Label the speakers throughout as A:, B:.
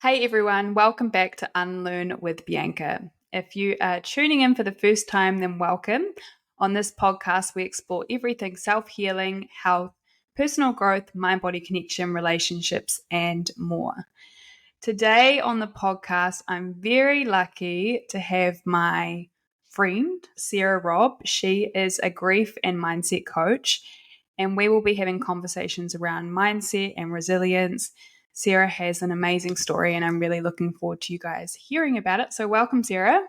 A: Hey everyone, welcome back to Unlearn with Bianca. If you are tuning in for the first time, then welcome. On this podcast, we explore everything self-healing, health, personal growth, mind-body connection, relationships, and more. Today on the podcast, I'm very lucky to have my friend, Sarah Robb. She is a grief and mindset coach, and we will be having conversations around mindset and resilience. Sarah has an amazing story, and I'm really looking forward to you guys hearing about it. So, welcome, Sarah.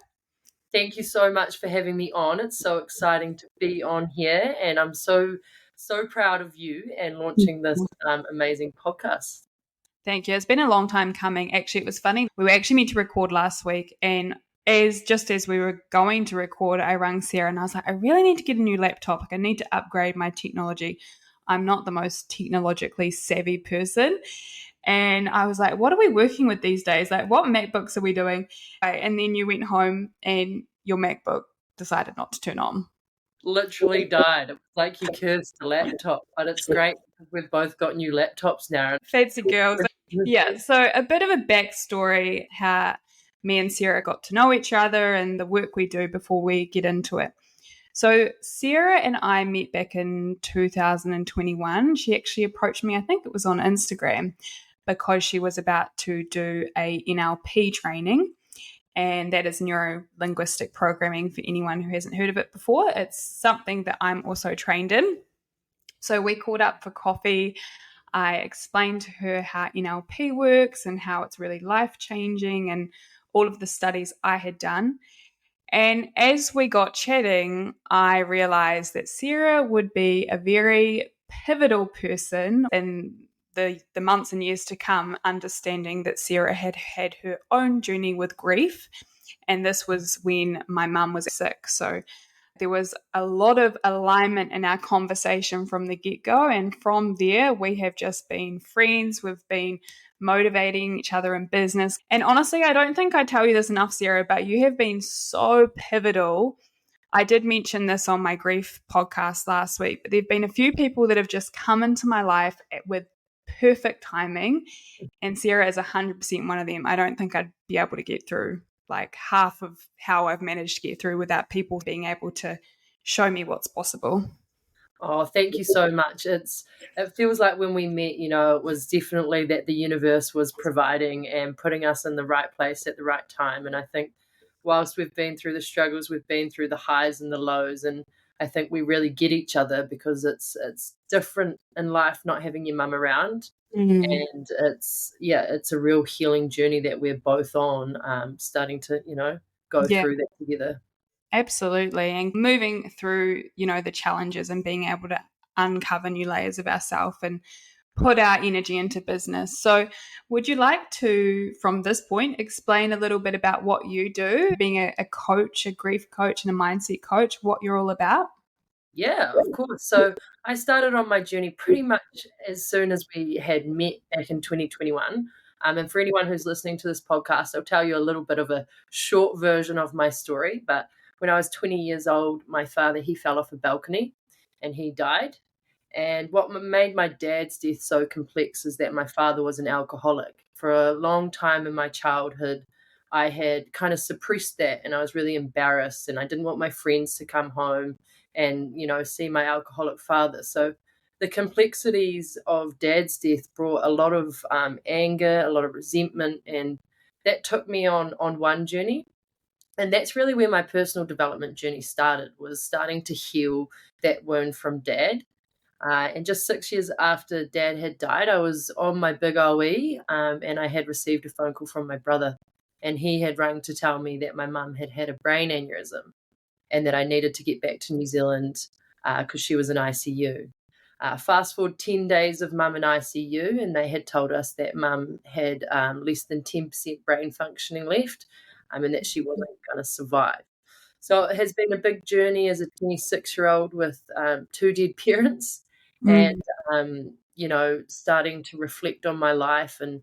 B: Thank you so much for having me on. It's so exciting to be on here, and I'm so proud of you and launching this amazing podcast.
A: Thank you. It's been a long time coming. Actually, it was funny. We were actually meant to record last week, and as we were going to record, I rang Sarah and I was like, I really need to get a new laptop. Like, I need to upgrade my technology. I'm not the most technologically savvy person. And I was like, what are we working with these days? Like, what MacBooks are we doing? And then you went home and your MacBook decided not to turn on.
B: Literally died. It was like you cursed the laptop, but it's great because we've both got new laptops now.
A: Fancy girls. Yeah. So a bit of a backstory how me and Sarah got to know each other and the work we do before we get into it. So Sarah and I met back in 2021. She actually approached me, I think it was on Instagram, because she was about to do a NLP training. And that is neuro linguistic programming for anyone who hasn't heard of it before. It's something that I'm also trained in. So we caught up for coffee. I explained to her how NLP works and how it's really life-changing and all of the studies I had done. And as we got chatting, I realized that Sarah would be a very pivotal person in the months and years to come, understanding that Sarah had had her own journey with grief. And this was when my mum was sick. So there was a lot of alignment in our conversation from the get-go. And from there, we have just been friends. We've been motivating each other in business. And honestly, I don't think I tell you this enough, Sarah, but you have been so pivotal. I did mention this on my grief podcast last week, but there have been a few people that have just come into my life with perfect timing. And Sarah is 100% one of them. I don't think I'd be able to get through like half of how I've managed to get through without people being able to show me what's possible.
B: Oh, thank you so much. It feels like when we met, it was definitely that the universe was providing and putting us in the right place at the right time. And I think whilst we've been through the struggles, we've been through the highs and the lows, and I think we really get each other because it's different in life not having your mum around. And it's a real healing journey that we're both on, starting to, go
A: Yeah,
B: through that together.
A: absolutely. And moving through, the challenges and being able to uncover new layers of ourselves and put our energy into business. So, would you like to, from this point, explain a little bit about what you do, being a coach, a grief coach, and a mindset coach, what you're all about?
B: Yeah, of course. So I started on my journey pretty much as soon as we had met back in 2021. And for anyone who's listening to this podcast, I'll tell you a little bit of a short version of my story. But when I was 20 years old, my father, he fell off a balcony and he died. And what made my dad's death so complex is that my father was an alcoholic. For a long time in my childhood, I had kind of suppressed that and I was really embarrassed and I didn't want my friends to come home and, see my alcoholic father. So the complexities of dad's death brought a lot of anger, a lot of resentment, and that took me on one journey. And that's really where my personal development journey started, was starting to heal that wound from dad. And just 6 years after dad had died, I was on my big OE, and I had received a phone call from my brother. And he had rung to tell me that my mum had had a brain aneurysm and that I needed to get back to New Zealand because she was in ICU. Fast forward 10 days of mum in ICU, and they had told us that mum had less than 10% brain functioning left, and that she wasn't going to survive. So it has been a big journey as a 26-year-old with two dead parents and, starting to reflect on my life. And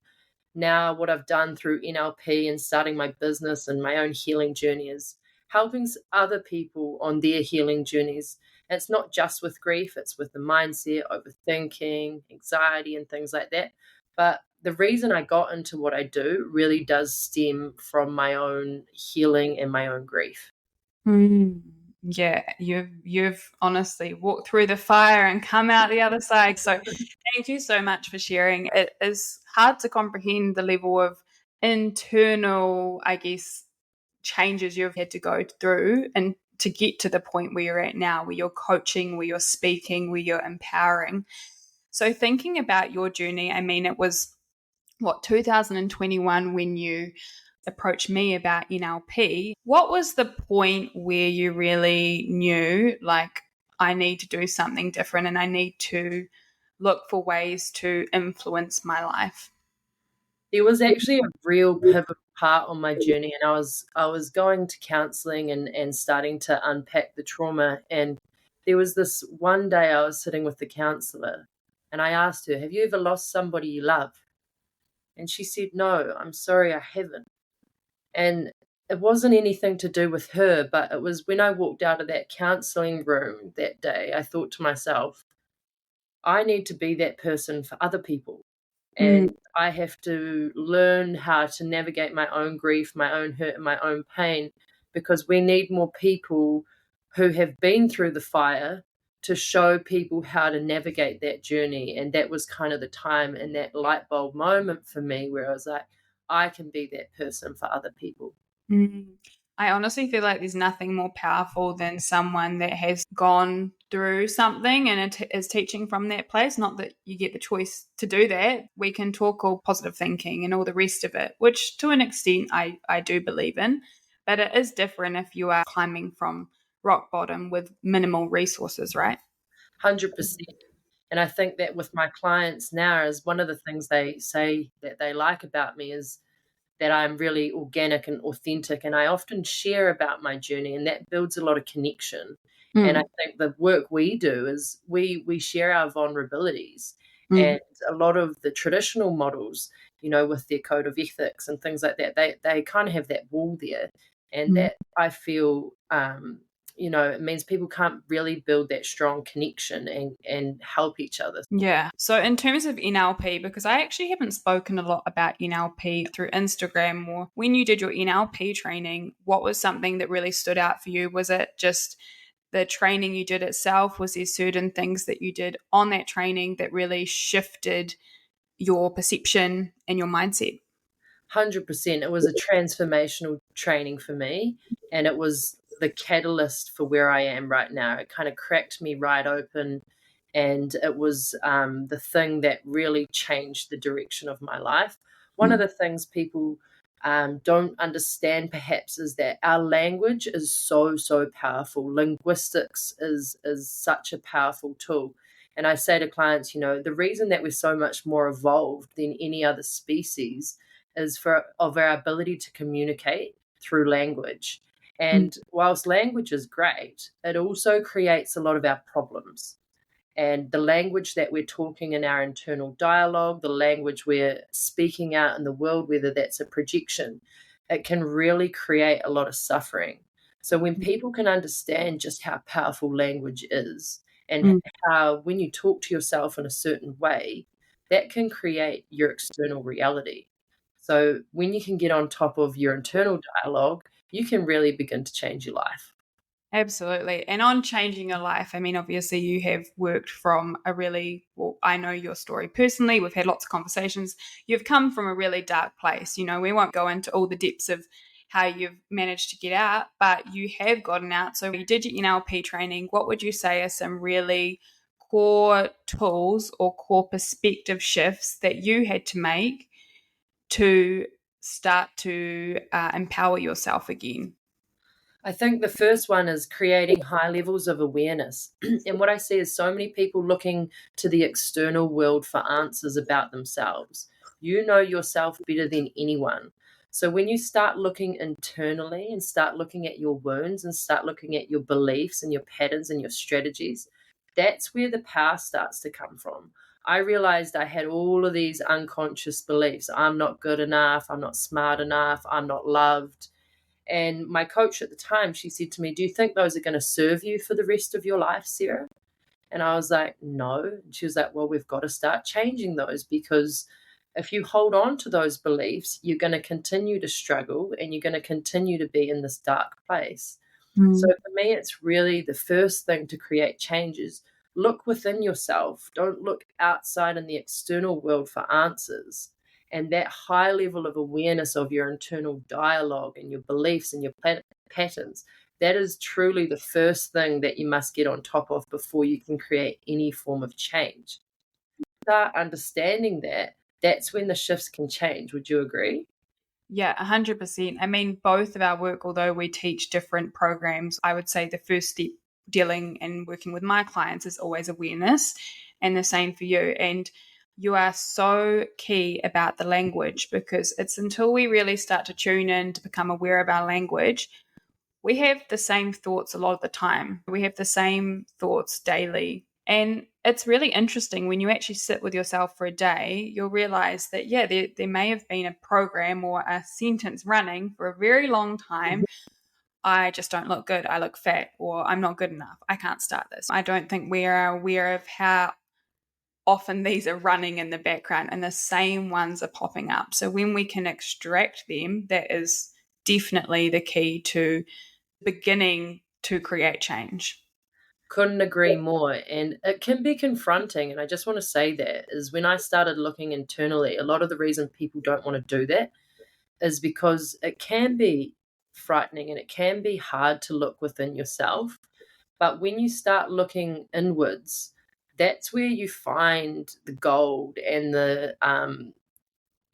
B: now what I've done through NLP and starting my business and my own healing journey is helping other people on their healing journeys. And it's not just with grief, it's with the mindset, overthinking, anxiety, and things like that. But the reason I got into what I do really does stem from my own healing and my own grief.
A: Yeah, you've honestly walked through the fire and come out the other side. So thank you so much for sharing. It is hard to comprehend the level of internal, I guess, changes you've had to go through and to get to the point where you're at now, where you're coaching, where you're speaking, where you're empowering. So thinking about your journey, I mean, it was 2021 when you approached me about NLP. What was the point where you really knew, like, I need to do something different and I need to look for ways to influence my life?
B: There was actually a real pivotal part on my journey, and I was going to counseling and starting to unpack the trauma. And there was this one day I was sitting with the counselor, and I asked her, "Have you ever lost somebody you love?" And she said, "No, I'm sorry, I haven't." And it wasn't anything to do with her, but it was when I walked out of that counseling room that day, I thought to myself, I need to be that person for other people.
A: Mm,
B: And I have to learn how to navigate my own grief, my own hurt, and my own pain, because we need more people who have been through the fire to show people how to navigate that journey. And that was kind of the time and that light bulb moment for me where I was like, I can be that person for other people.
A: mm. I honestly feel like there's nothing more powerful than someone that has gone through something and it is teaching from that place. Not that you get the choice to do that. We can talk all positive thinking and all the rest of it, which to an extent I do believe in. But it is different if you are climbing from rock bottom with minimal resources, right?
B: 100%. And I think that with my clients now is one of the things they say that they like about me is that I'm really organic and authentic. And I often share about my journey, and that builds a lot of connection. And I
A: Mm,
B: think the work we do is we share our vulnerabilities.
A: mm,
B: And a lot of the traditional models, with their code of ethics and things like that, they kind of have that wall there. And
A: mm.
B: that I feel it means people can't really build that strong connection and help each other.
A: Yeah. So, in terms of NLP, because I actually haven't spoken a lot about NLP through Instagram, or when you did your NLP training, what was something that really stood out for you? Was it just the training you did itself? Was there certain things that you did on that training that really shifted your perception and your mindset?
B: 100%. It was a transformational training for me, and it was the catalyst for where I am right now. It kind of cracked me right open, and it was the thing that really changed the direction of my life. One of
A: Mm,
B: the things people don't understand perhaps is that our language is so, so powerful. Linguistics is such a powerful tool. And I say to clients, the reason that we're so much more evolved than any other species is of our ability to communicate through language.
A: mm,
B: And whilst language is great, it also creates a lot of our problems. And the language that we're talking in our internal dialogue, the language we're speaking out in the world, whether that's a projection, it can really create a lot of suffering. So when people can understand just how powerful language is and
A: mm.
B: how when you talk to yourself in a certain way, that can create your external reality. So when you can get on top of your internal dialogue, you can really begin to change your life.
A: Absolutely. And on changing your life, I mean, obviously, you have worked from a really, well, I know your story personally. We've had lots of conversations. You've come from a really dark place. We won't go into all the depths of how you've managed to get out, but you have gotten out. So, you did your NLP training. What would you say are some really core tools or core perspective shifts that you had to make to start to empower yourself again?
B: I think the first one is creating high levels of awareness. And what I see is so many people looking to the external world for answers about themselves. You know yourself better than anyone. So when you start looking internally and start looking at your wounds and start looking at your beliefs and your patterns and your strategies, that's where the power starts to come from. I realized I had all of these unconscious beliefs. I'm not good enough. I'm not smart enough. I'm not loved. And my coach at the time, she said to me, "Do you think those are going to serve you for the rest of your life, Sarah?" And I was like, "No." And she was like, "Well, we've got to start changing those because If you hold on to those beliefs, you're going to continue to struggle and you're going to continue to be in this dark place. So for me, it's really the first thing to create changes. Look within yourself. Don't look outside in the external world for answers. And that high level of awareness of your internal dialogue and your beliefs and your patterns, that is truly the first thing that you must get on top of before you can create any form of change. Start understanding that, that's when the shifts can change. Would you agree?
A: Yeah, 100%. I mean, both of our work, although we teach different programs, I would say the first step dealing and working with my clients is always awareness, and the same for you. And you are so key about the language, because it's until we really start to tune in to become aware of our language, we have the same thoughts a lot of the time. We have the same thoughts daily. And it's really interesting when you actually sit with yourself for a day, you'll realize that, yeah, there may have been a program or a sentence running for a very long time. I just don't look good. I look fat, or I'm not good enough. I can't start this. I don't think we are aware of how often these are running in the background and the same ones are popping up. So when we can extract them, that is definitely the key to beginning to create change.
B: Couldn't agree more. And it can be confronting. And I just want to say that is when I started looking internally, a lot of the reason people don't want to do that is because it can be frightening and it can be hard to look within yourself. But when you start looking inwards, that's where you find the gold and the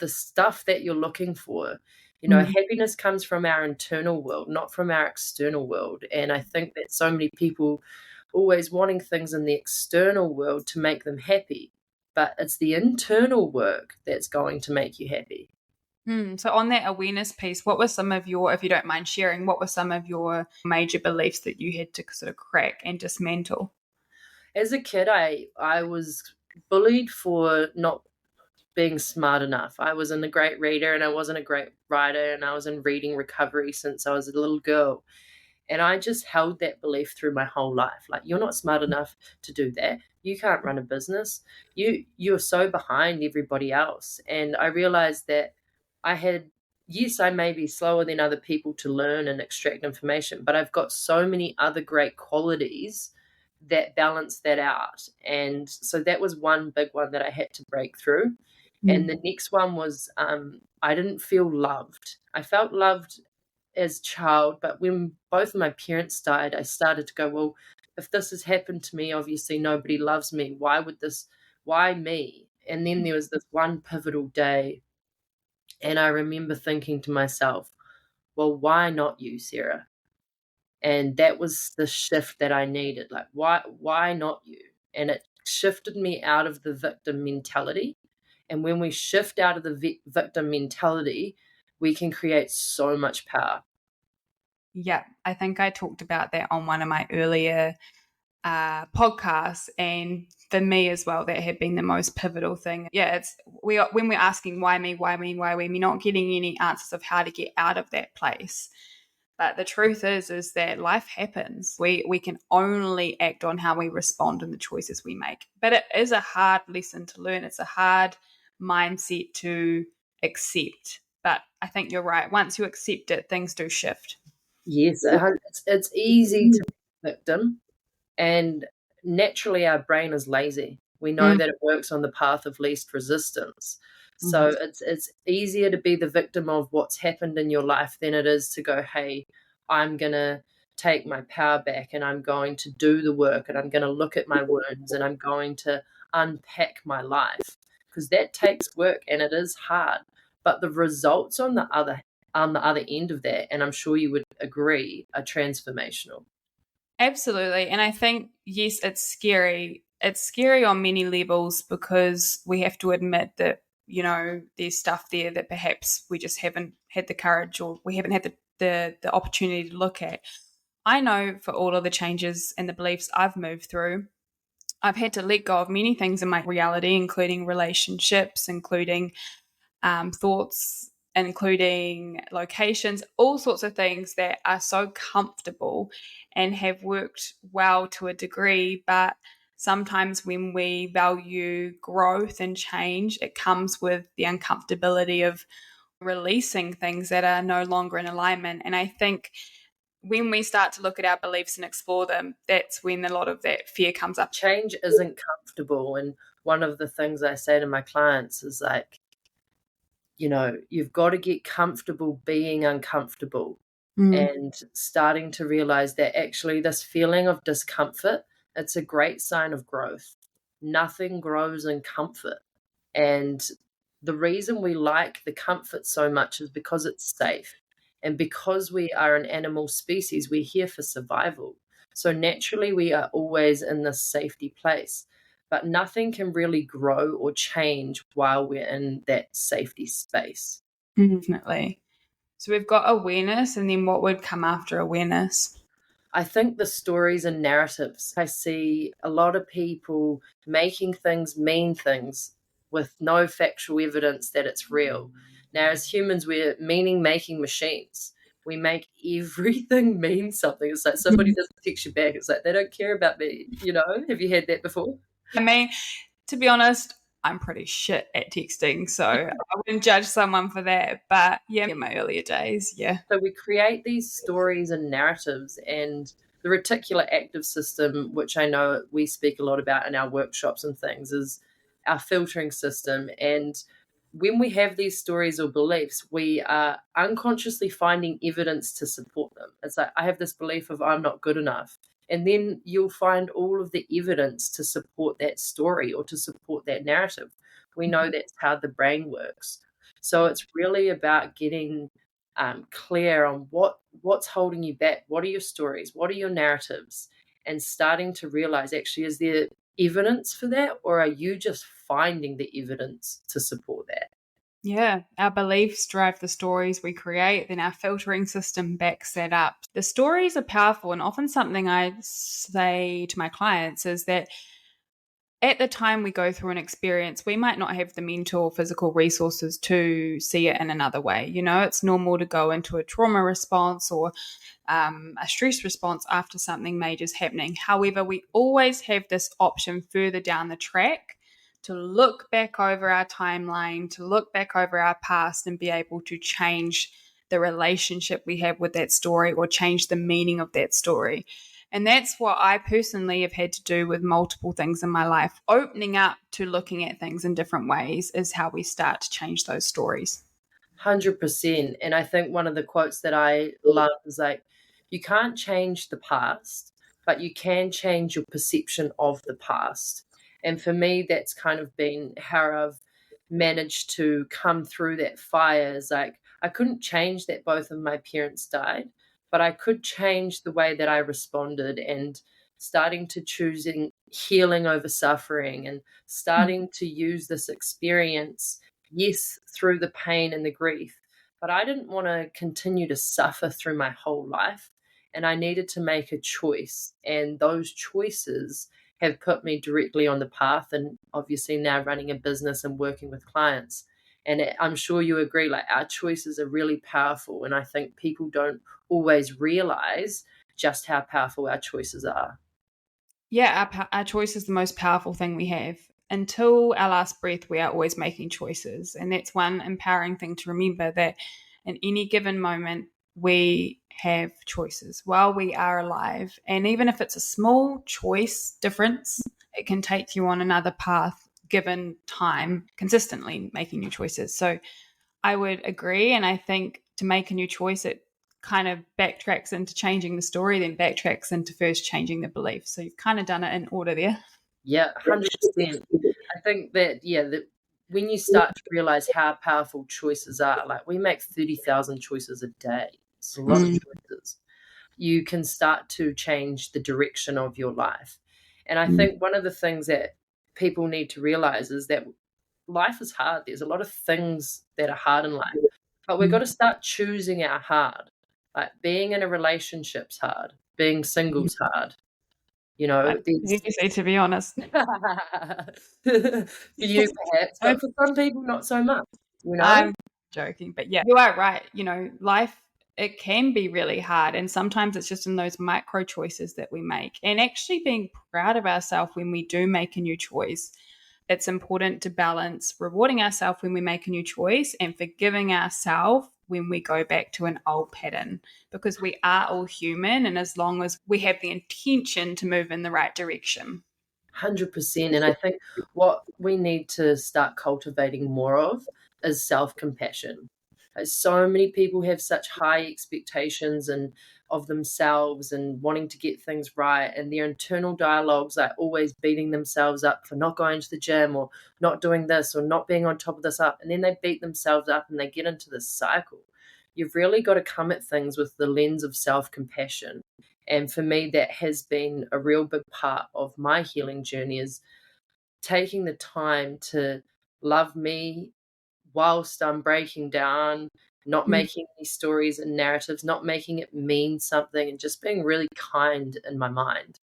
B: stuff that you're looking for. You know, happiness comes from our internal world, not from our external world. And I think that so many people always wanting things in the external world to make them happy, but it's the internal work that's going to make you happy.
A: So on that awareness piece, what were some of your, if you don't mind sharing, what were some of your major beliefs that you had to sort of crack and dismantle?
B: As a kid, I was bullied for not being smart enough. I wasn't a great reader and I wasn't a great writer, and I was in reading recovery since I was a little girl. And I just held that belief through my whole life. Like, you're not smart enough to do that. You can't run a business. You're so behind everybody else. And I realized that I had, yes, I may be slower than other people to learn and extract information, but I've got so many other great qualities that balance that out. And so that was one big one that I had to break through. And the next one was I didn't feel loved. I felt loved as a child, but when both of my parents died, I started to go, well, if this has happened to me, obviously nobody loves me. Why me? And then there was this one pivotal day, and I remember thinking to myself, well, why not you, Sarah? And that was the shift that I needed. Like, why not you? And it shifted me out of the victim mentality. And when we shift out of the victim mentality, we can create so much power.
A: Yeah, I think I talked about that on one of my earlier podcasts, and for me as well, that had been the most pivotal thing. Yeah, it's when we're asking why me, why me, why we, we're not getting any answers of how to get out of that place. But the truth is that life happens. We can only act on how we respond and the choices we make. But it is a hard lesson to learn. It's a hard mindset to accept. But I think you're right. Once you accept it, things do shift.
B: Yes, it's easy to be a victim, and naturally our brain is lazy. We know
A: Mm.
B: that it works on the path of least resistance. So
A: Mhm.
B: it's easier to be the victim of what's happened in your life than it is to go, hey, I'm gonna take my power back and I'm going to do the work and I'm gonna look at my wounds and I'm going to unpack my life. Because that takes work and it is hard. But the results on the other end of that, and I'm sure you would agree, are transformational.
A: Absolutely. And I think, yes, it's scary. It's scary on many levels, because we have to admit that, there's stuff there that perhaps we just haven't had the courage, or we haven't had the opportunity to look at. I know for all of the changes and the beliefs I've moved through, I've had to let go of many things in my reality, including relationships, including thoughts, including locations, all sorts of things that are so comfortable and have worked well to a degree. But sometimes when we value growth and change, it comes with the uncomfortability of releasing things that are no longer in alignment. And I think when we start to look at our beliefs and explore them, that's when a lot of that fear comes up.
B: Change isn't comfortable. And one of the things I say to my clients is like, you've got to get comfortable being uncomfortable and starting to realize that actually this feeling of discomfort, it's a great sign of growth. Nothing grows in comfort. And the reason we like the comfort so much is because it's safe. And because we are an animal species, we're here for survival. So naturally, we are always in this safety place. But nothing can really grow or change while we're in that safety space.
A: Definitely. So we've got awareness, and then what would come after awareness?
B: I think the stories and narratives. I see a lot of people making things mean things with no factual evidence that it's real. Now, as humans, we're meaning making machines. We make everything mean something. It's like somebody doesn't text you back. It's like they don't care about me. Have you had that before?
A: I mean, to be honest, I'm pretty shit at texting, so I wouldn't judge someone for that. But yeah, in my earlier days, yeah.
B: So we create these stories and narratives, and the reticular active system, which I know we speak a lot about in our workshops and things, is our filtering system. And when we have these stories or beliefs, we are unconsciously finding evidence to support them. It's like, I have this belief of I'm not good enough. And then you'll find all of the evidence to support that story or to support that narrative. We know that's how the brain works. So it's really about getting clear on what's holding you back. What are your stories? What are your narratives? And starting to realize, actually, is there evidence for that, or are you just finding the evidence to support that?
A: Yeah, our beliefs drive the stories we create, then our filtering system backs that up. The stories are powerful, and often something I say to my clients is that at the time we go through an experience, we might not have the mental or physical resources to see it in another way. It's normal to go into a trauma response or a stress response after something major is happening. However, we always have this option further down the track to look back over our timeline, to look back over our past and be able to change the relationship we have with that story or change the meaning of that story. And that's what I personally have had to do with multiple things in my life. Opening up to looking at things in different ways is how we start to change those stories.
B: 100%. And I think one of the quotes that I love is like, you can't change the past, but you can change your perception of the past. And for me, that's kind of been how I've managed to come through that fire. Is like, I couldn't change that both of my parents died, but I could change the way that I responded, and starting to choosing healing over suffering and starting to use this experience, yes, through the pain and the grief. But I didn't want to continue to suffer through my whole life. And I needed to make a choice. And those choices have put me directly on the path. And obviously now running a business and working with clients. And I'm sure you agree, like, our choices are really powerful. And I think people don't always realize just how powerful our choices are.
A: Yeah, our choice is the most powerful thing we have. Until our last breath, we are always making choices. And that's one empowering thing to remember, that in any given moment, we have choices while we are alive. And even if it's a small choice difference, it can take you on another path given time, consistently making new choices. So I would agree. And I think to make a new choice, it kind of backtracks into changing the story, then backtracks into first changing the belief. So you've kind of done it in order there.
B: Yeah, 100%. I think that, that when you start to realize how powerful choices are, like we make 30,000 choices a day. It's a lot of choices. You can start to change the direction of your life. And I think one of the things that people need to realize is that life is hard. There's a lot of things that are hard in life, but we've got to start choosing our hard. Like being in a relationship's hard, being single's hard.
A: Easy, to be honest.
B: For you perhaps, but for some people not so much.
A: I'm joking, but yeah, you are right. Life it can be really hard. And sometimes it's just in those micro choices that we make. And actually being proud of ourselves when we do make a new choice. It's important to balance rewarding ourselves when we make a new choice and forgiving ourselves when we go back to an old pattern, because we are all human. And as long as we have the intention to move in the right direction.
B: 100%. And I think what we need to start cultivating more of is self-compassion. So many people have such high expectations and of themselves and wanting to get things right, and their internal dialogues are always beating themselves up for not going to the gym or not doing this or not being on top of this up, and then they beat themselves up and they get into this cycle. You've really got to come at things with the lens of self-compassion. And for me, that has been a real big part of my healing journey, is taking the time to love me whilst I'm breaking down, not making these stories and narratives, not making it mean something, and just being really kind in my mind.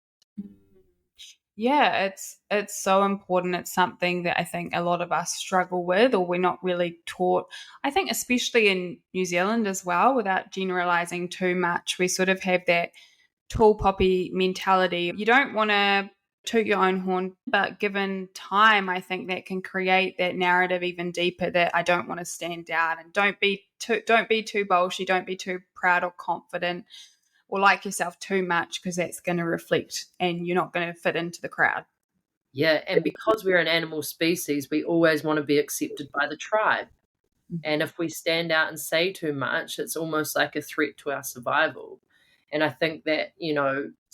A: Yeah, it's so important. It's something that I think a lot of us struggle with, or we're not really taught. I think especially in New Zealand as well, without generalizing too much, we sort of have that tall poppy mentality. You don't want to toot your own horn, but given time, I think that can create that narrative even deeper, that I don't want to stand out, and don't be too bolshy, don't be too proud or confident or like yourself too much, because that's going to reflect and you're not going to fit into the crowd.
B: Yeah, and because we're an animal species, we always want to be accepted by the tribe. And if we stand out and say too much, it's almost like a threat to our survival. And I think that,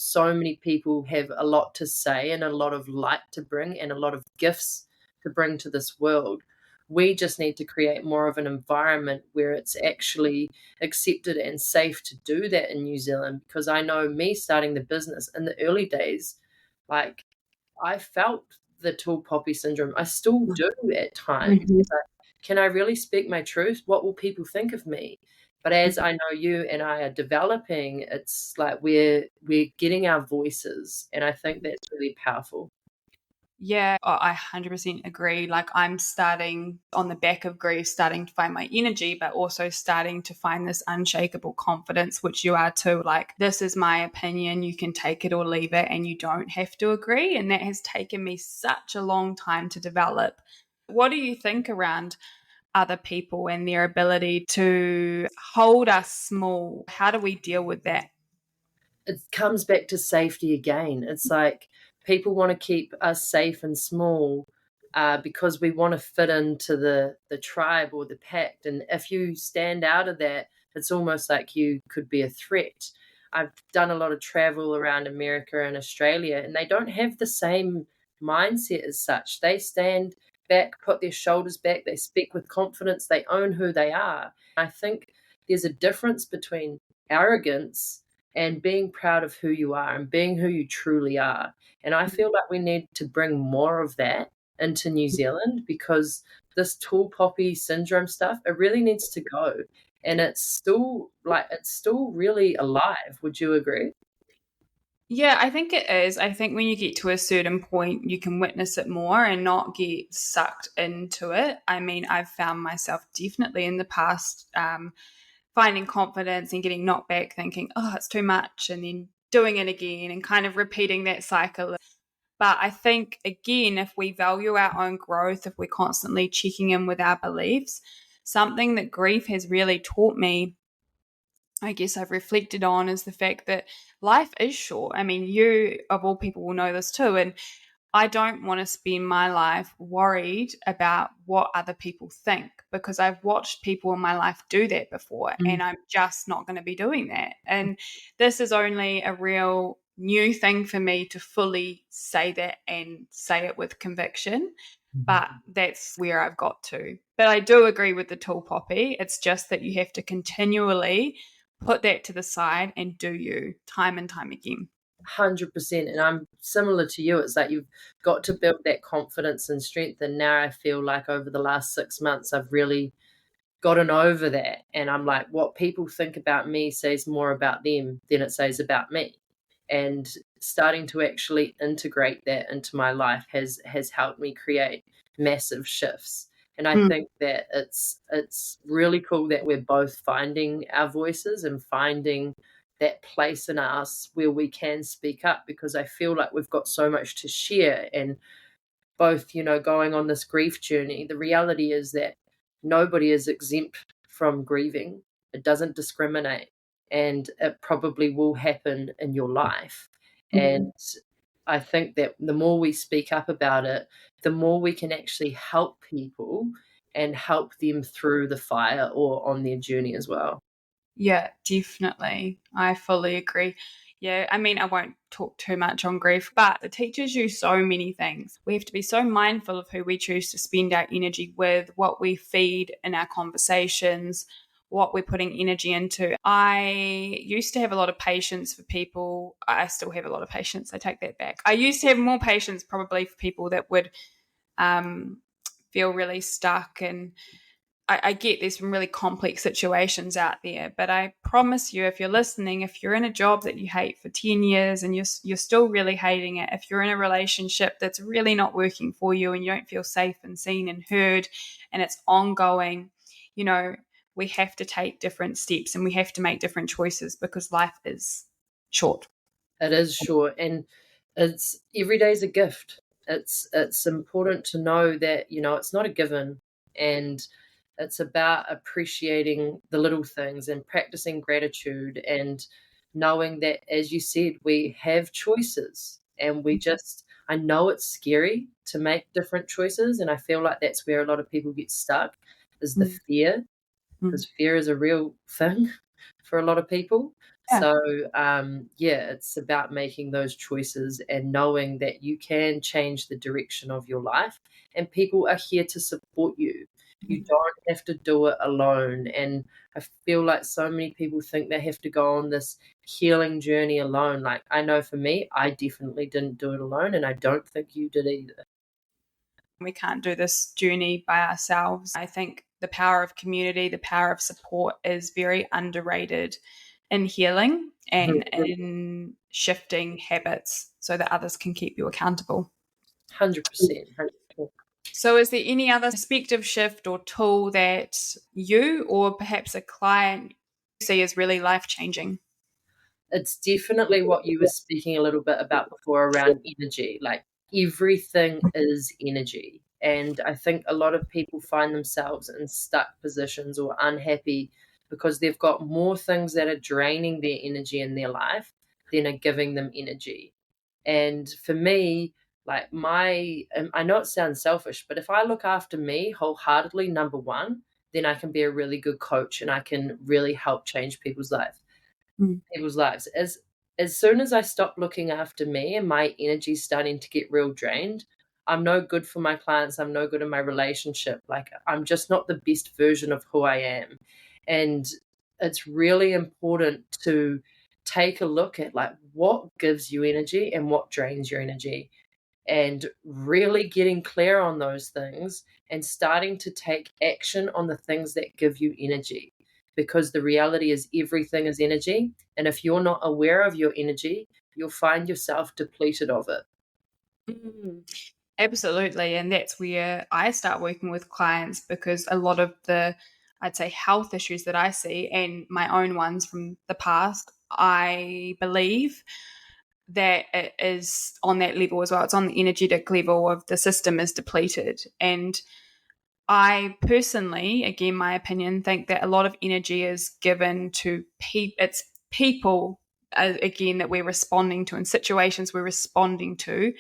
B: so many people have a lot to say and a lot of light to bring and a lot of gifts to bring to this world. We just need to create more of an environment where it's actually accepted and safe to do that in New Zealand. Because I know me starting the business in the early days, like, I felt the tall poppy syndrome. I still do at times.
A: Mhm.
B: Like, can I really speak my truth? What will people think of me? But as I know you and I are developing, it's like we're getting our voices, and I think that's really powerful.
A: Yeah, I 100% agree. Like, I'm starting on the back of grief, starting to find my energy, but also starting to find this unshakable confidence, which you are too. Like, this is my opinion. You can take it or leave it, and you don't have to agree. And that has taken me such a long time to develop. What do you think around other people and their ability to hold us small? How do we deal with that?
B: It comes back to safety again. It's like people want to keep us safe and small, because we want to fit into the tribe or the pact. And if you stand out of that, it's almost like you could be a threat. I've done a lot of travel around America and Australia, and they don't have the same mindset as such. They stand back, put their shoulders back, they speak with confidence, they own who they are. I think there's a difference between arrogance and being proud of who you are and being who you truly are. And I feel like we need to bring more of that into New Zealand, because this tall poppy syndrome stuff, it really needs to go. And it's still really alive. Would you agree?
A: Yeah, I think it is. I think when you get to a certain point, you can witness it more and not get sucked into it. I mean, I've found myself definitely in the past finding confidence and getting knocked back, thinking, oh, it's too much, and then doing it again and kind of repeating that cycle. But I think, again, if we value our own growth, if we're constantly checking in with our beliefs, something that grief has really taught me, I guess I've reflected on, is the fact that life is short. I mean, you, of all people, will know this too. And I don't want to spend my life worried about what other people think, because I've watched people in my life do that before, and I'm just not going to be doing that. And this is only a real new thing for me to fully say that and say it with conviction. But that's where I've got to. But I do agree with the tall poppy. It's just that you have to continually put that to the side and do you time and time again.
B: 100%. And I'm similar to you. It's like you've got to build that confidence and strength. And now I feel like over the last 6 months, I've really gotten over that. And I'm like, what people think about me says more about them than it says about me. And starting to actually integrate that into my life has helped me create massive shifts. And I think that it's really cool that we're both finding our voices and finding that place in us where we can speak up, because I feel like we've got so much to share. And both, going on this grief journey, the reality is that nobody is exempt from grieving. It doesn't discriminate, and it probably will happen in your life. And I think that the more we speak up about it, the more we can actually help people and help them through the fire or on their journey as well.
A: Yeah, definitely. I fully agree. Yeah, I mean, I won't talk too much on grief, but it teaches you so many things. We have to be so mindful of who we choose to spend our energy with, what we feed in our conversations, what we're putting energy into. I used to have a lot of patience for people. I still have a lot of patience. I take that back. I used to have more patience probably for people that would feel really stuck, and I get there's some really complex situations out there, but I promise you, if you're listening, if you're in a job that you hate for 10 years and you're still really hating it, if you're in a relationship that's really not working for you and you don't feel safe and seen and heard and it's ongoing, we have to take different steps and we have to make different choices because life is short.
B: It is short, and it's every day's a gift. It's important to know that it's not a given, and it's about appreciating the little things and practicing gratitude and knowing that, as you said, we have choices, and I know it's scary to make different choices, and I feel like that's where a lot of people get stuck, is the fear, because fear is a real thing for a lot of people.
A: Yeah.
B: So, it's about making those choices and knowing that you can change the direction of your life, and people are here to support you. You don't have to do it alone. And I feel like so many people think they have to go on this healing journey alone. Like, I know for me, I definitely didn't do it alone, and I don't think you did either.
A: We can't do this journey by ourselves. I think the power of community, the power of support is very underrated in healing and in shifting habits so that others can keep you accountable.
B: 100%.
A: So, is there any other perspective shift or tool that you or perhaps a client see as really life changing?
B: It's definitely what you were speaking a little bit about before around energy. Like, everything is energy. And I think a lot of people find themselves in stuck positions or unhappy because they've got more things that are draining their energy in their life than are giving them energy. And for me, like, I know it sounds selfish, but if I look after me wholeheartedly, number one, then I can be a really good coach and I can really help change people's lives. As soon as I stop looking after me and my energy's starting to get real drained, I'm no good for my clients. I'm no good in my relationship. Like, I'm just not the best version of who I am. And it's really important to take a look at, like, what gives you energy and what drains your energy, and really getting clear on those things and starting to take action on the things that give you energy, because the reality is everything is energy, and if you're not aware of your energy, you'll find yourself depleted of it.
A: Absolutely. And that's where I start working with clients, because a lot of the, I'd say, health issues that I see and my own ones from the past, I believe that it is on that level as well. It's on the energetic level of the system is depleted. And I personally, again, my opinion, think that a lot of energy is given to it's people, again, that we're responding to, and situations we're responding to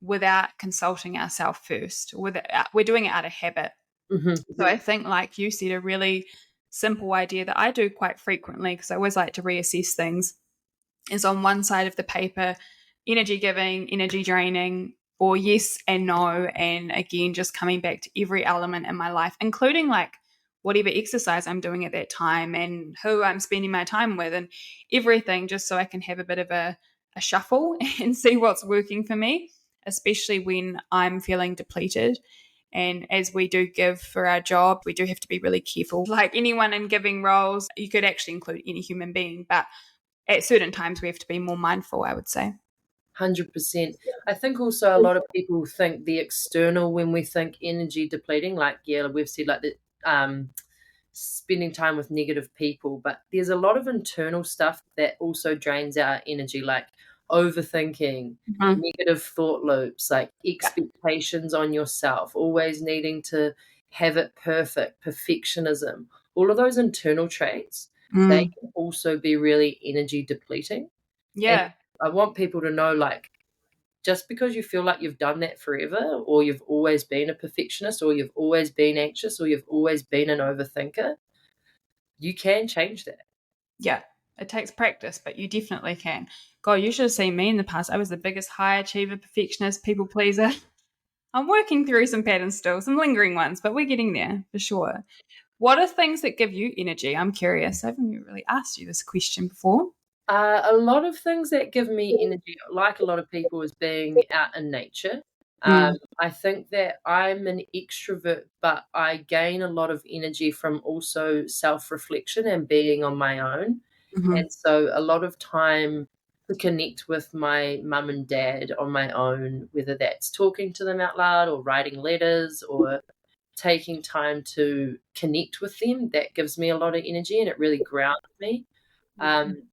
A: without consulting ourselves first. We're doing it out of habit. So I think, like you said, a really simple idea that I do quite frequently, because I always like to reassess things, is on one side of the paper, energy giving, energy draining, or yes and no. And again, just coming back to every element in my life, including like whatever exercise I'm doing at that time and who I'm spending my time with and everything, just so I can have a bit of a shuffle and see what's working for me, especially when I'm feeling depleted. And as we do give for our job, we do have to be really careful. Like anyone in giving roles, you could actually include any human being, but at certain times we have to be more mindful, I would say.
B: 100%. I think also a lot of people think the external when we think energy depleting, like, yeah, we've said like the spending time with negative people, but there's a lot of internal stuff that also drains our energy, like overthinking,
A: Mhm.
B: negative thought loops, like expectations on yourself, always needing to have it perfect, perfectionism. All of those internal traits, they
A: Mm.
B: can also be really energy depleting. And
A: Yeah.
B: I want people to know, like, just because you feel like you've done that forever, or you've always been a perfectionist, or you've always been anxious, or you've always been an overthinker, you can change that.
A: Yeah. It takes practice, but you definitely can. God, you should have seen me in the past. I was the biggest high achiever, perfectionist, people pleaser. I'm working through some patterns still, some lingering ones, but we're getting there for sure. What are things that give you energy? I'm curious. I haven't really asked you this question before.
B: A lot of things that give me energy, like a lot of people, is being out in nature.
A: Mm.
B: I think that I'm an extrovert, but I gain a lot of energy from also self reflection and being on my own.
A: Hmm.
B: And so, a lot of time to connect with my mum and dad on my own, whether that's talking to them out loud or writing letters or taking time to connect with them, that gives me a lot of energy and it really grounds me.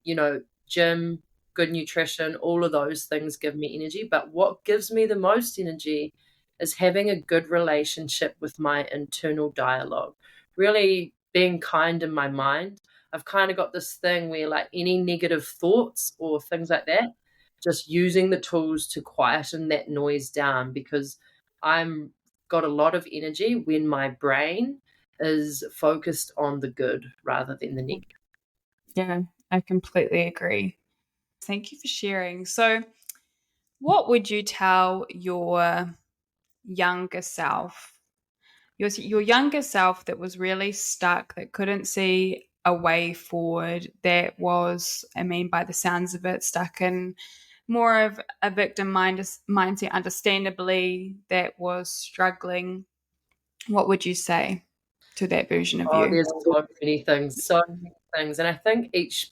B: You know, gym, good nutrition, all of those things give me energy. But what gives me the most energy is having a good relationship with my internal dialogue, really being kind in my mind. I've kind of got this thing where, like, any negative thoughts or things like that, just using the tools to quieten that noise down, because I'm got a lot of energy when my brain is focused on the good rather than the negative.
A: Yeah, I completely agree. Thank you for sharing. So, what would you tell your younger self, your younger self that was really stuck, that couldn't see a way forward, that was, I mean, by the sounds of it, stuck in more of a mindset, understandably, that was struggling? What would you say to that version of
B: Oh,
A: you?
B: there's so many things. And I think each,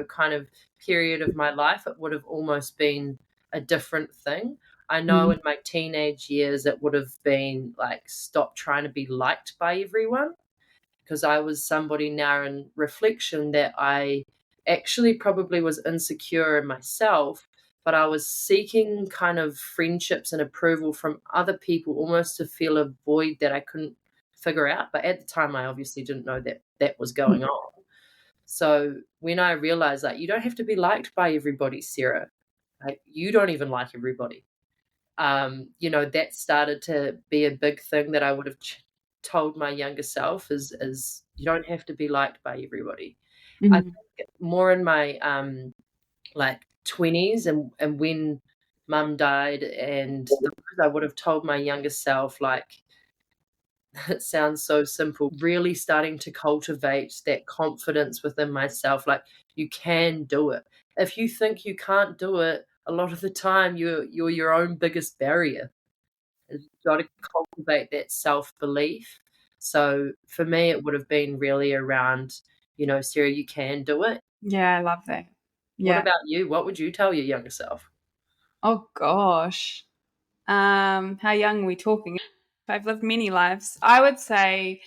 B: kind of period of my life, it would have almost been a different thing. I know
A: Mm.
B: in my teenage years, it would have been like, stop trying to be liked by everyone, because I was somebody now in reflection that I actually probably was insecure in myself, but I was seeking kind of friendships and approval from other people almost to fill a void that I couldn't figure out. But at the time, I obviously didn't know that that was going on. So when I realized, like, you don't have to be liked by everybody, Sarah. Like, you don't even like everybody. That started to be a big thing that I would have told my younger self, is you don't have to be liked by everybody. I
A: Mm.
B: think more in my like 20s, and when mum died, and I would have told my younger self, like, it sounds so simple, really starting to cultivate that confidence within myself, like, you can do it. If you think you can't do it, a lot of the time you're your own biggest barrier. You've got to cultivate that self-belief. So for me, it would have been really around, Sarah, you can do it.
A: Yeah, I love that.
B: What
A: Yeah.
B: about you? What would you tell your younger self?
A: Oh gosh. How young are we talking? I've lived many lives. I would say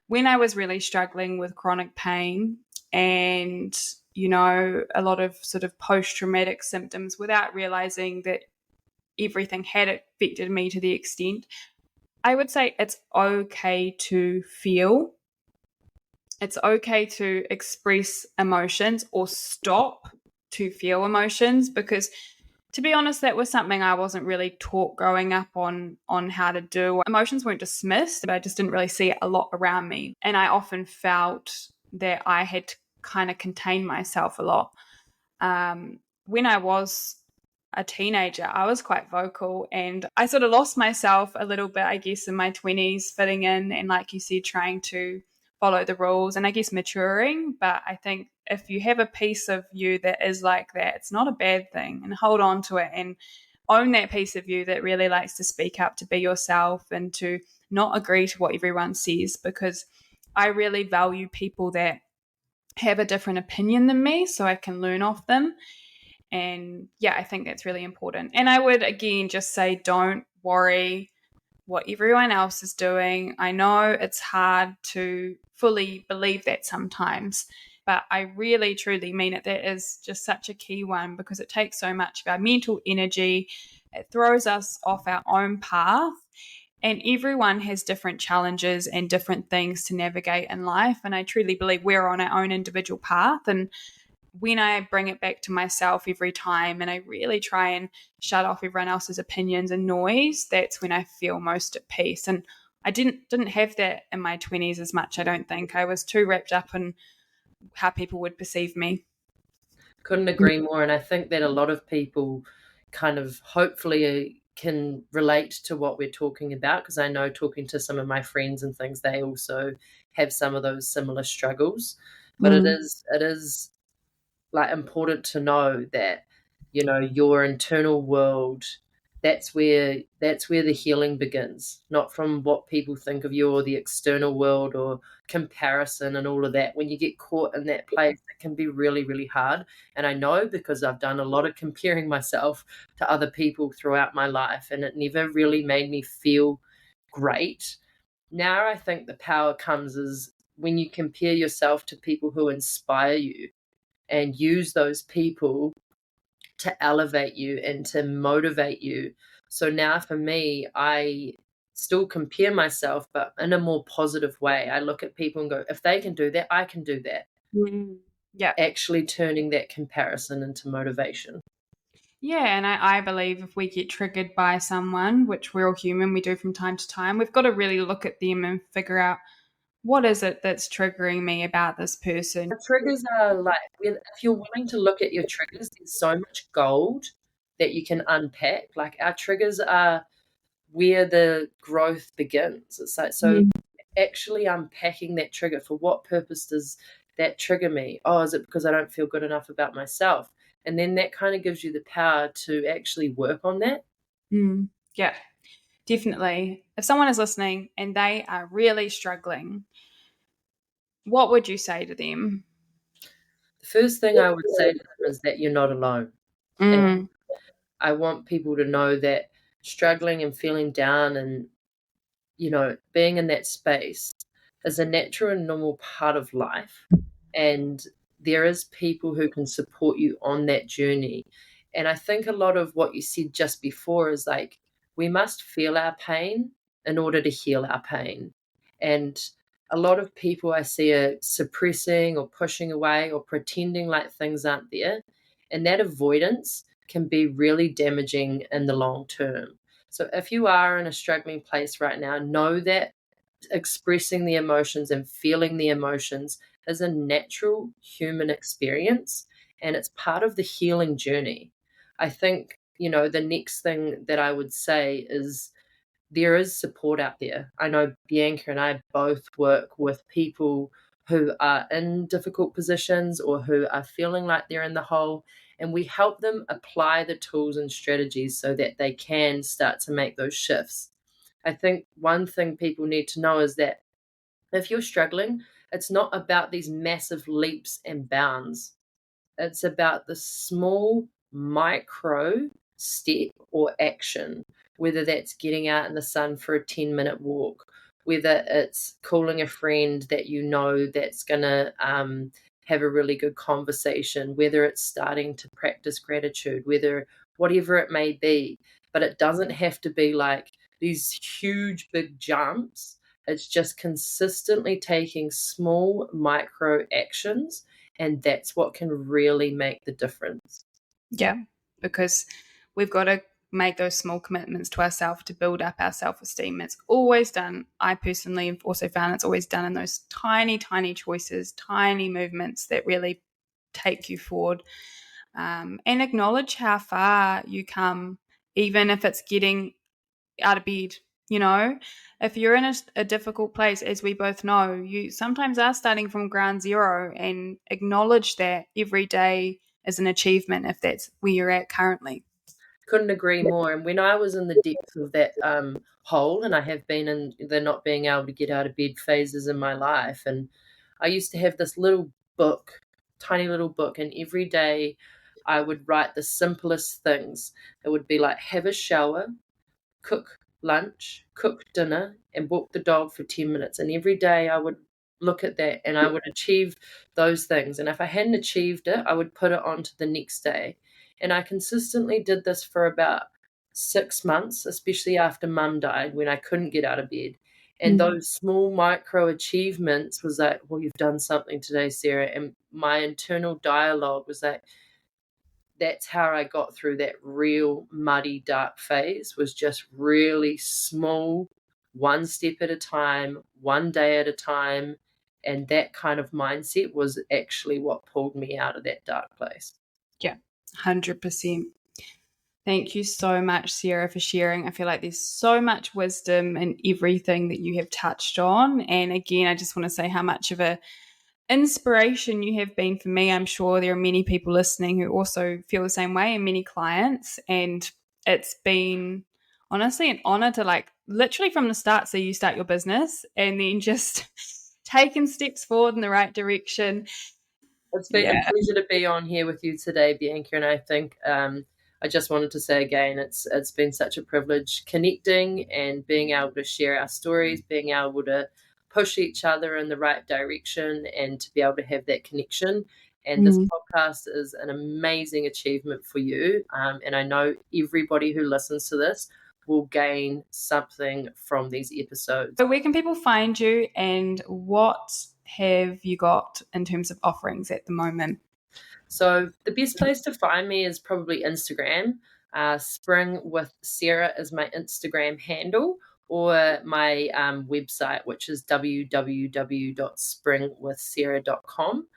A: when I was really struggling with chronic pain and, a lot of sort of post traumatic symptoms without realizing that everything had affected me to the extent, I would say it's okay to feel. It's okay to express emotions or stop to feel emotions, because to be honest, that was something I wasn't really taught growing up on how to do. Emotions weren't dismissed, but I just didn't really see it a lot around me. And I often felt that I had to kind of contain myself a lot. When I was a teenager, I was quite vocal, and I sort of lost myself a little bit, I guess, in my 20s, fitting in and, like you said, trying to follow the rules and I guess maturing. But I think if you have a piece of you that is like that, it's not a bad thing, and hold on to it and own that piece of you that really likes to speak up, to be yourself, and to not agree to what everyone says, because I really value people that have a different opinion than me so I can learn off them. And yeah, I think that's really important. And I would again just say, don't worry what everyone else is doing. I know it's hard to fully believe that sometimes, but I really truly mean it. That is just such a key one, because it takes so much of our mental energy. It throws us off our own path. And everyone has different challenges and different things to navigate in life. And I truly believe we're on our own individual path. And when I bring it back to myself every time and I really try and shut off everyone else's opinions and noise, that's when I feel most at peace. And I didn't have that in my 20s as much, I don't think. I was too wrapped up in how people would perceive me.
B: Couldn't agree more. And I think that a lot of people kind of hopefully can relate to what we're talking about, because I know, talking to some of my friends and things, they also have some of those similar struggles. But it is like important to know that, you know, your internal world, that's where the healing begins, not from what people think of you or the external world or comparison and all of that. When you get caught in that place, it can be really, really hard. And I know, because I've done a lot of comparing myself to other people throughout my life, and it never really made me feel great. Now I think the power comes is when you compare yourself to people who inspire you and use those people to elevate you and to motivate you. So now for me, I still compare myself, but in a more positive way. I look at people and go, if they can do that, I can do that.
A: Yeah.
B: Actually turning that comparison into motivation.
A: Yeah, and I believe if we get triggered by someone, which we're all human, we do from time to time, we've got to really look at them and figure out, what is it that's triggering me about this person?
B: The triggers are like, if you're willing to look at your triggers, there's so much gold that you can unpack. Like, our triggers are where the growth begins. It's like, so actually unpacking that trigger. For what purpose does that trigger me? Oh, is it because I don't feel good enough about myself? And then that kind of gives you the power to actually work on that.
A: Yeah, definitely. If someone is listening and they are really struggling, what would you say to them?
B: The first thing I would say to them is that you're not alone. And I want people to know that struggling and feeling down and, you know, being in that space is a natural and normal part of life. And there is people who can support you on that journey. And I think a lot of what you said just before is like, we must feel our pain in order to heal our pain. And a lot of people I see are suppressing or pushing away or pretending like things aren't there. And that avoidance can be really damaging in the long term. So if you are in a struggling place right now, know that expressing the emotions and feeling the emotions is a natural human experience, and it's part of the healing journey. I think, you know, the next thing that I would say is there is support out there. I know Bianca and I both work with people who are in difficult positions or who are feeling like they're in the hole, and we help them apply the tools and strategies so that they can start to make those shifts. I think one thing people need to know is that if you're struggling, it's not about these massive leaps and bounds. It's about the small micro step or action, whether that's getting out in the sun for a 10-minute walk, whether it's calling a friend that you know that's going to have a really good conversation, whether it's starting to practice gratitude, whether whatever it may be. But it doesn't have to be like these huge, big jumps. It's just consistently taking small micro actions, and that's what can really make the difference.
A: Yeah, because we've got to make those small commitments to ourselves to build up our self-esteem. It's always done. I personally have also found it's always done in those tiny, tiny choices, tiny movements that really take you forward. And acknowledge how far you come, even if it's getting out of bed. You know, if you're in a difficult place, as we both know, you sometimes are starting from ground zero, and acknowledge that every day is an achievement if that's where you're at currently.
B: Couldn't agree more. And when I was in the depths of that hole, and I have been in the not being able to get out of bed phases in my life, and I used to have this little book, tiny little book, and every day I would write the simplest things. It would be like have a shower, cook lunch, cook dinner, and walk the dog for 10 minutes. And every day I would look at that and I would achieve those things. And if I hadn't achieved it, I would put it on to the next day. And I consistently did this for about 6 months, especially after mum died when I couldn't get out of bed. And those small micro achievements was like, well, you've done something today, Sarah. And my internal dialogue was like, that's how I got through that real muddy, dark phase, was just really small, one step at a time, one day at a time. And that kind of mindset was actually what pulled me out of that dark place.
A: Yeah, 100%. Thank you so much, Sarah, for sharing. I feel like there's so much wisdom in everything that you have touched on. And again, I just want to say how much of a inspiration you have been for me. I'm sure there are many people listening who also feel the same way, and many clients. And it's been honestly an honor to, like, literally from the start, so you start your business and then just taking steps forward in the right direction.
B: It's been a pleasure to be on here with you today, Bianca, and I think I just wanted to say again, it's been such a privilege connecting and being able to share our stories, being able to push each other in the right direction, and to be able to have that connection. And this podcast is an amazing achievement for you. And I know everybody who listens to this will gain something from these episodes.
A: So where can people find you, and what have you got in terms of offerings at the moment?
B: So the best place to find me is probably Instagram. Spring with Sarah is my Instagram handle, or my website, which is www.springwithsarah.com.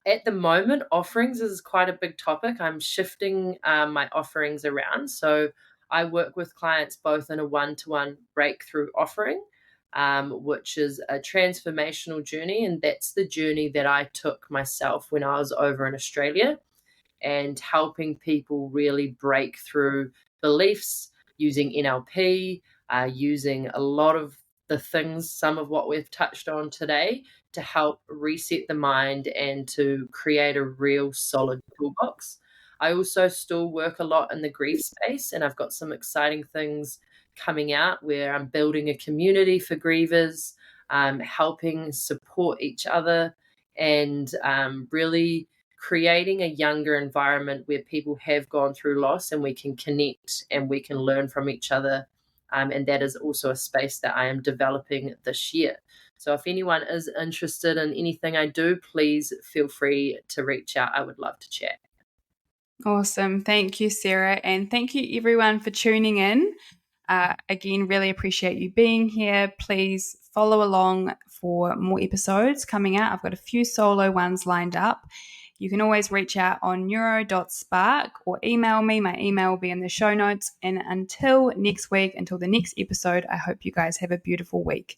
B: At the moment, offerings is quite a big topic. I'm shifting my offerings around. So I work with clients both in a one-to-one breakthrough offering, which is a transformational journey. And that's the journey that I took myself when I was over in Australia, and helping people really break through beliefs using NLP, using a lot of the things, some of what we've touched on today, to help reset the mind and to create a real solid toolbox. I also still work a lot in the grief space, and I've got some exciting things coming out where I'm building a community for grievers, helping support each other, and really creating a younger environment where people have gone through loss and we can connect and we can learn from each other. And that is also a space that I am developing this year. So if anyone is interested in anything I do, please feel free to reach out. I would love to chat.
A: Awesome. Thank you, Sarah. And thank you, everyone, for tuning in. Again, really appreciate you being here. Please follow along for more episodes coming out. I've got a few solo ones lined up. You can always reach out on neuro.spark or email me. My email will be in the show notes. And until next week, until the next episode, I hope you guys have a beautiful week.